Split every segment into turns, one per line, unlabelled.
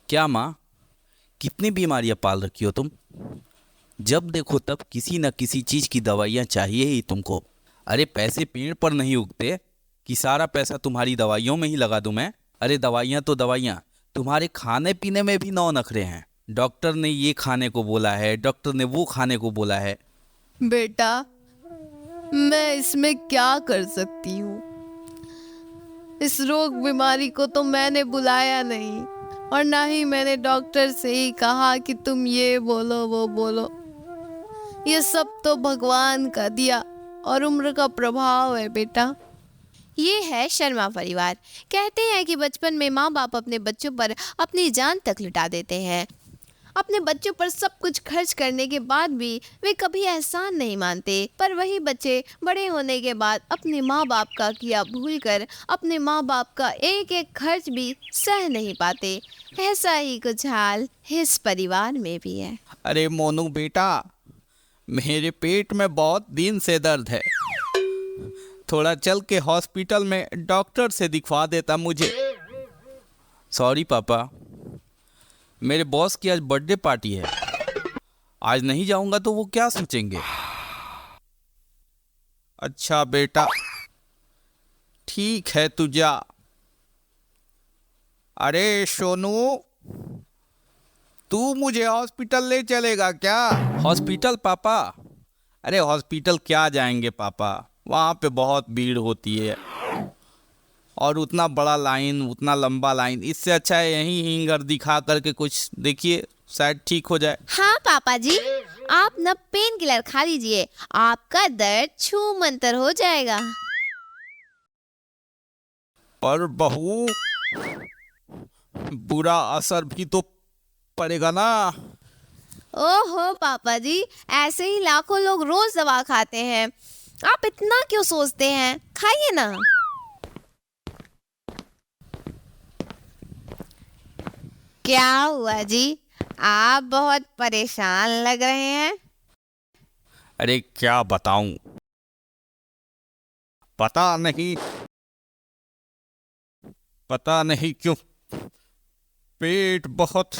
क्या माँ, कितनी बीमारियां पाल रखी हो तुम। जब देखो तब किसी न किसी चीज की दवाइयाँ चाहिए ही तुमको। अरे पैसे पेड़ पर नहीं उगते कि सारा पैसा तुम्हारी दवाइयों में ही लगा दूं मैं। अरे दवाइयाँ तो दवाइयाँ, तुम्हारे खाने पीने में भी नौ नखरे हैं। डॉक्टर ने ये खाने को बोला है, डॉक्टर ने वो खाने को बोला है।
बेटा, मैं इसमें क्या कर सकती हूँ। इस रोग बीमारी को तो मैंने बुलाया नहीं, और ना ही मैंने डॉक्टर से ही कहा कि तुम ये बोलो वो बोलो। ये सब तो भगवान का दिया और उम्र का प्रभाव है बेटा।
ये है शर्मा परिवार। कहते हैं कि बचपन में माँ बाप अपने बच्चों पर अपनी जान तक लुटा देते हैं। अपने बच्चों पर सब कुछ खर्च करने के बाद भी वे कभी एहसान नहीं मानते। पर वही बच्चे बड़े होने के बाद अपने माँ बाप का किया भूलकर अपने माँ बाप का एक एक खर्च भी सह नहीं पाते। ऐसा ही कुछ हाल इस परिवार में भी है।
अरे मोनू बेटा, मेरे पेट में बहुत दिन से दर्द है। थोड़ा चल के हॉस्पिटल में डॉक्टर से दिखवा देता मुझे। सॉरी पापा, मेरे बॉस की आज बर्थडे पार्टी है। आज नहीं जाऊंगा तो वो क्या सोचेंगे। अच्छा बेटा, ठीक है तू जा। अरे सोनू, तू मुझे हॉस्पिटल ले चलेगा क्या? हॉस्पिटल पापा? अरे हॉस्पिटल क्या जाएंगे पापा, वहाँ पे बहुत भीड़ होती है और उतना बड़ा लाइन, उतना लंबा लाइन। इससे अच्छा है यहीं हिंगर दिखा करके कुछ देखिए, शायद ठीक हो जाए।
हाँ पापा जी, आप न पेन किलर खा लीजिए, आपका दर्द छू मंतर हो जाएगा।
पर बहू, बुरा असर भी तो पड़ेगा ना।
ओहो पापा जी, ऐसे ही लाखों लोग रोज दवा खाते हैं, आप इतना क्यों सोचते हैं? खाइए ना। क्या हुआ जी, आप बहुत परेशान लग रहे हैं।
अरे क्या बताऊं, पता नहीं क्यों पेट बहुत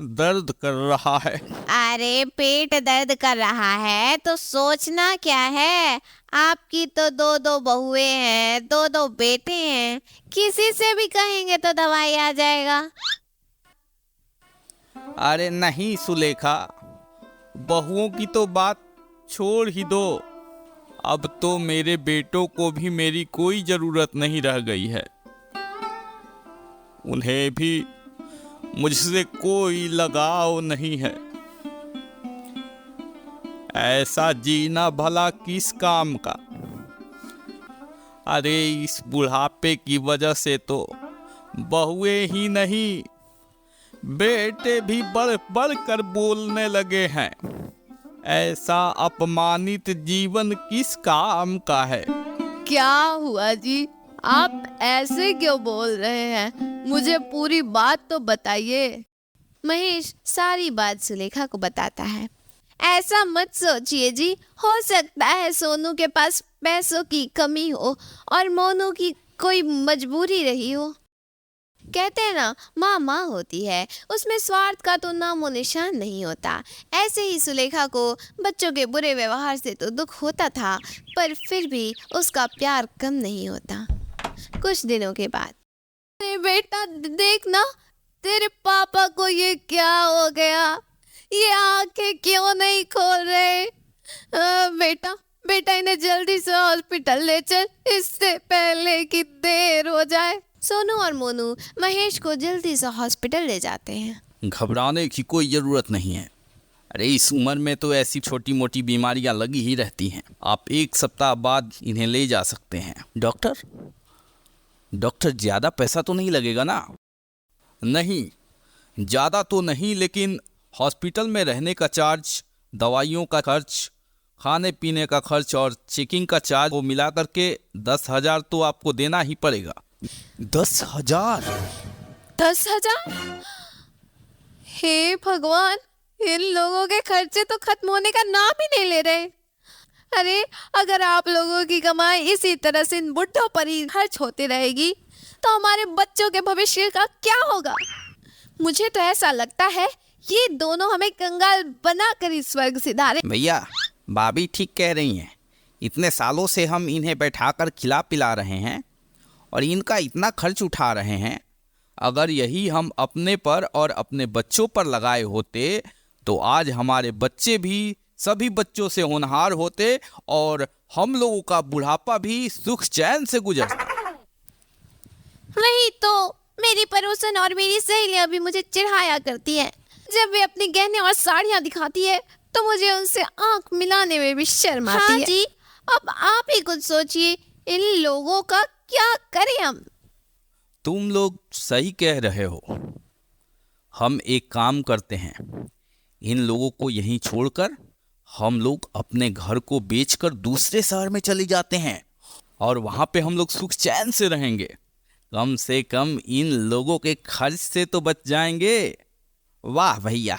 दर्द कर रहा है।
अरे पेट दर्द कर रहा है तो सोचना क्या है, आपकी तो दो दो बहुएं हैं, दो दो बेटे हैं, किसी से भी कहेंगे तो दवाई आ जाएगा।
अरे नहीं सुलेखा, बहुओं की तो बात छोड़ ही दो। अब तो मेरे बेटों को भी मेरी कोई जरूरत नहीं रह गई है। उन्हें भी मुझसे कोई लगाव नहीं है। ऐसा जीना भला किस काम का। अरे इस बुढ़ापे की वजह से तो बहुएं ही नहीं, बेटे भी बढ़ बढ़ कर बोलने लगे हैं। ऐसा अपमानित जीवन किस काम का है।
क्या हुआ जी, आप ऐसे क्यों बोल रहे हैं? मुझे पूरी बात तो बताइए।
महेश सारी बात सुलेखा को बताता है। ऐसा मत सोचिए जी, हो सकता है सोनू के पास पैसों की कमी हो और मोनू की कोई मजबूरी रही हो। कहते हैं ना, माँ माँ होती है, उसमें स्वार्थ का तो नामो निशान नहीं होता। ऐसे ही सुलेखा को बच्चों के बुरे व्यवहार से तो दुख होता था, पर फिर भी उसका प्यार कम नहीं होता। कुछ दिनों के बाद,
अरे बेटा देख ना, तेरे पापा को ये क्या हो गया, ये आंखें क्यों नहीं खोल रहे। बेटा बेटा, इन्हें जल्दी से हॉस्पिटल ले चल, इससे पहले कि देर हो जाए।
सोनू और मोनू महेश को जल्दी से हॉस्पिटल ले जाते हैं।
घबराने की कोई जरूरत नहीं है। अरे इस उम्र में तो ऐसी छोटी मोटी बीमारियां लगी ही रहती हैं। आप एक सप्ताह बाद इन्हें ले जा सकते हैं। डॉक्टर ज़्यादा पैसा तो नहीं लगेगा ना? नहीं, ज़्यादा तो नहीं, लेकिन हॉस्पिटल में रहने का चार्ज, दवाइयों का खर्च, खाने पीने का खर्च और चेकिंग का चार्ज वो मिला करके 10,000 तो आपको देना ही पड़ेगा। 10,000?
10,000? हे भगवान, इन लोगों के खर्चे तो खत्म होने का नाम ही नहीं ले रहे। अरे अगर आप लोगों की कमाई इसी तरह से इन बुढ़ों पर ही खर्च होती रहेगी तो हमारे बच्चों के भविष्य का क्या होगा।
मुझे तो ऐसा लगता है ये दोनों हमें कंगाल बनाकर इस स्वर्ग सिधारे।
भैया, भाभी ठीक कह रही हैं। इतने सालों से हम इन्हें बैठाकर खिला पिला रहे हैं और इनका इतना खर्च उठा रहे हैं। अगर यही हम अपने पर और अपने बच्चों पर लगाए होते तो आज हमारे बच्चे भी सभी बच्चों से होनहार होते और हम लोगों का बुढ़ापा भी सुख चैन से गुजरता।
वही तो, मेरी पड़ोसन और मेरी सहेलियां भी मुझे चिढ़ाया करती हैं। जब वे अपने गहने और साड़ियां दिखाती है तो मुझे उनसे आंख मिलाने में भी शर्म आती है। हाँ जी, अब आप ही कुछ सोचिए, इन लोगों का क्या करें हम।
तुम लोग सही कह रहे हो। हम एक काम करते हैं, इन लोगों को यहीं छोड़कर हम लोग अपने घर को बेचकर दूसरे शहर में चले जाते हैं और वहां पे हम लोग सुख चैन से रहेंगे। कम से कम इन लोगों के खर्च से तो बच जाएंगे। वाह भैया,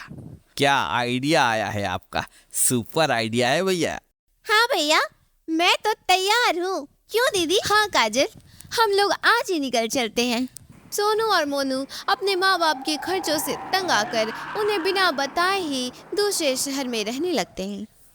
क्या आइडिया आया है आपका, सुपर आइडिया है भैया।
हाँ भैया, मैं तो तैयार हूँ। क्यों दीदी? हाँ काजल, हम लोग आज ही निकल चलते हैं। सोनू और मोनू अपने माँ बाप के खर्चों से तंग आकर उन्हें बिना बताए ही दूसरे शहर में रहने लगते हैं।